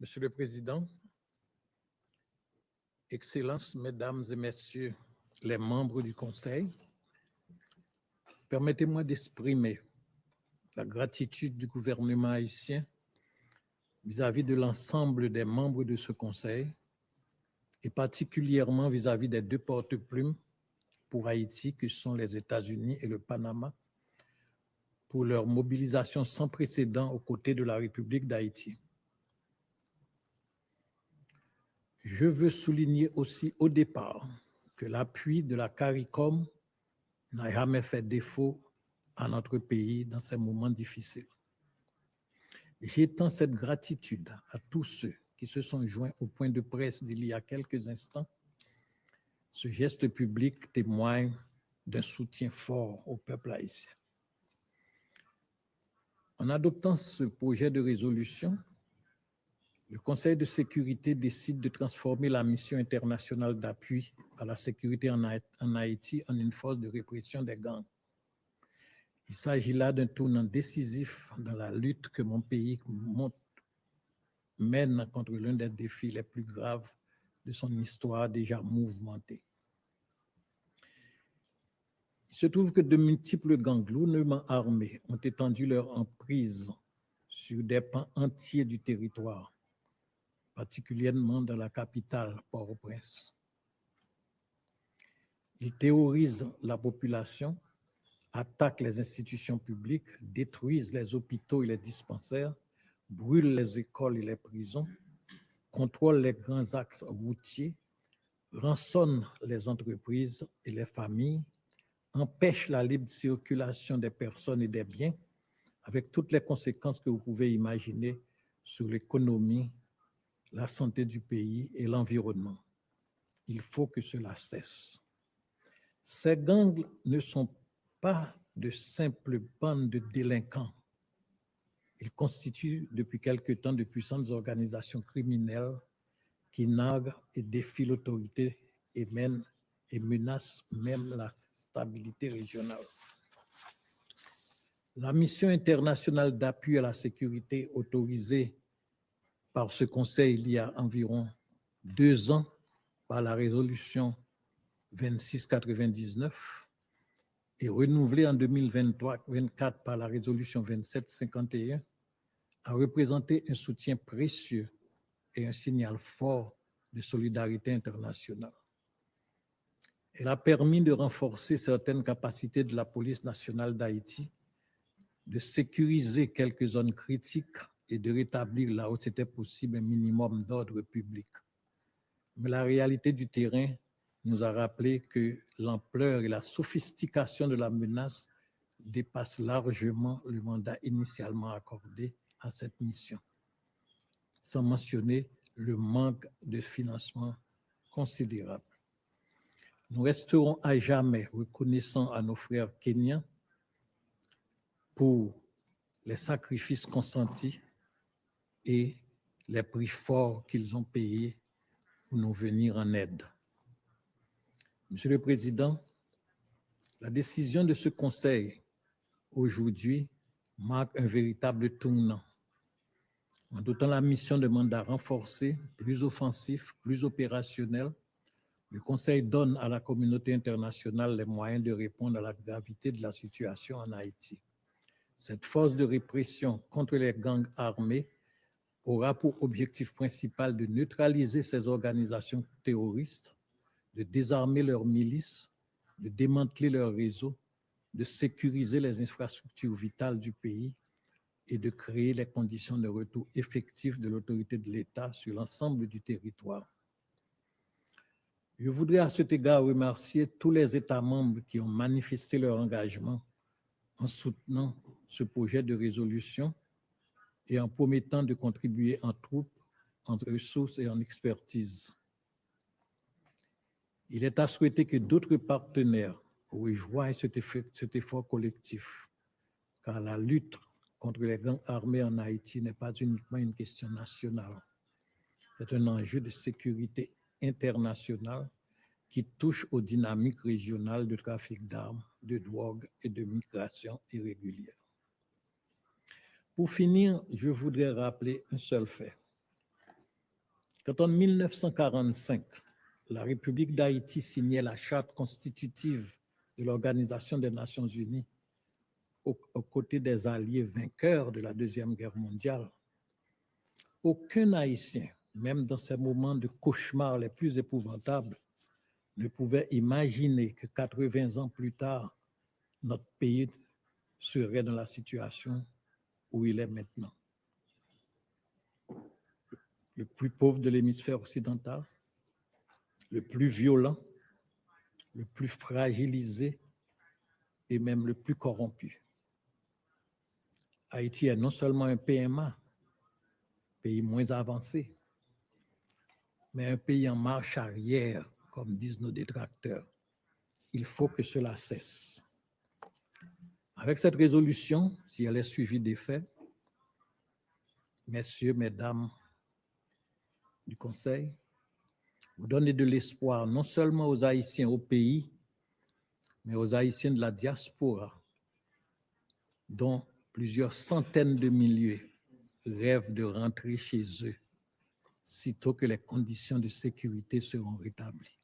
Monsieur le Président, Excellences, Mesdames et Messieurs les membres du Conseil, permettez-moi d'exprimer la gratitude du gouvernement haïtien vis-à-vis de l'ensemble des membres de ce Conseil et particulièrement vis-à-vis des deux porte-plumes pour Haïti que sont les États-Unis et le Panama pour leur mobilisation sans précédent aux côtés de la République d'Haïti. Je veux souligner aussi au départ que l'appui de la CARICOM n'a jamais fait défaut à notre pays dans ces moments difficiles. J'étends cette gratitude à tous ceux qui se sont joints au point de presse d'il y a quelques instants. Ce geste public témoigne d'un soutien fort au peuple haïtien. En adoptant ce projet de résolution, le Conseil de sécurité décide de transformer la mission internationale d'appui à la sécurité en Haïti en une force de répression des gangs. Il s'agit là d'un tournant décisif dans la lutte que mon pays mène contre l'un des défis les plus graves de son histoire déjà mouvementée. Il se trouve que de multiples gangs lourdement armés ont étendu leur emprise sur des pans entiers du territoire, particulièrement dans la capitale, Port-au-Prince. Ils terrorisent la population, attaquent les institutions publiques, détruisent les hôpitaux et les dispensaires, brûlent les écoles et les prisons, contrôlent les grands axes routiers, rançonnent les entreprises et les familles, empêchent la libre circulation des personnes et des biens, avec toutes les conséquences que vous pouvez imaginer sur l'économie, la santé du pays et l'environnement. Il faut que cela cesse. Ces gangs ne sont pas de simples bandes de délinquants. Ils constituent depuis quelque temps de puissantes organisations criminelles qui narguent et défient l'autorité et menacent même la stabilité régionale. La mission internationale d'appui à la sécurité autorisée par ce Conseil il y a environ 2 ans par la résolution 2699 et renouvelée en 2023-24 par la résolution 2751 a représenté un soutien précieux et un signal fort de solidarité internationale. Elle a permis de renforcer certaines capacités de la police nationale d'Haïti, de sécuriser quelques zones critiques et de rétablir là où c'était possible un minimum d'ordre public. Mais la réalité du terrain nous a rappelé que l'ampleur et la sophistication de la menace dépassent largement le mandat initialement accordé à cette mission, sans mentionner le manque de financement considérable. Nous resterons à jamais reconnaissants à nos frères kenyans pour les sacrifices consentis et les prix forts qu'ils ont payés pour nous venir en aide. Monsieur le Président, la décision de ce Conseil aujourd'hui marque un véritable tournant. En dotant la mission de mandat renforcé, plus offensif, plus opérationnel, le Conseil donne à la communauté internationale les moyens de répondre à la gravité de la situation en Haïti. Cette force de répression contre les gangs armés aura pour objectif principal de neutraliser ces organisations terroristes, de désarmer leurs milices, de démanteler leurs réseaux, de sécuriser les infrastructures vitales du pays et de créer les conditions de retour effectif de l'autorité de l'État sur l'ensemble du territoire. Je voudrais à cet égard remercier tous les États membres qui ont manifesté leur engagement en soutenant ce projet de résolution et en promettant de contribuer en troupes, en ressources et en expertise. Il est à souhaiter que d'autres partenaires rejoignent cet effort collectif, car la lutte contre les gangs armés en Haïti n'est pas uniquement une question nationale. C'est un enjeu de sécurité internationale qui touche aux dynamiques régionales de trafic d'armes, de drogue et de migration irrégulière. Pour finir, je voudrais rappeler un seul fait. Quand en 1945, la République d'Haïti signait la charte constitutive de l'Organisation des Nations Unies aux côtés des alliés vainqueurs de la Deuxième Guerre mondiale, aucun Haïtien, même dans ces moments de cauchemar les plus épouvantables, ne pouvait imaginer que 80 ans plus tard, notre pays serait dans la situation où il est maintenant. Le plus pauvre de l'hémisphère occidental, le plus violent, le plus fragilisé et même le plus corrompu. Haïti est non seulement un PMA, pays moins avancé, mais un pays en marche arrière, comme disent nos détracteurs. Il faut que cela cesse. Avec cette résolution, si elle est suivie des faits, messieurs, mesdames du Conseil, vous donnez de l'espoir non seulement aux Haïtiens au pays, mais aux Haïtiens de la diaspora, dont plusieurs centaines de milliers rêvent de rentrer chez eux, sitôt que les conditions de sécurité seront rétablies.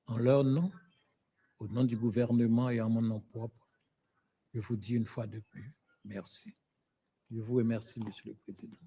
En leur nom, au nom du gouvernement et en mon nom propre, je vous dis une fois de plus, merci. Je vous remercie, Monsieur le Président.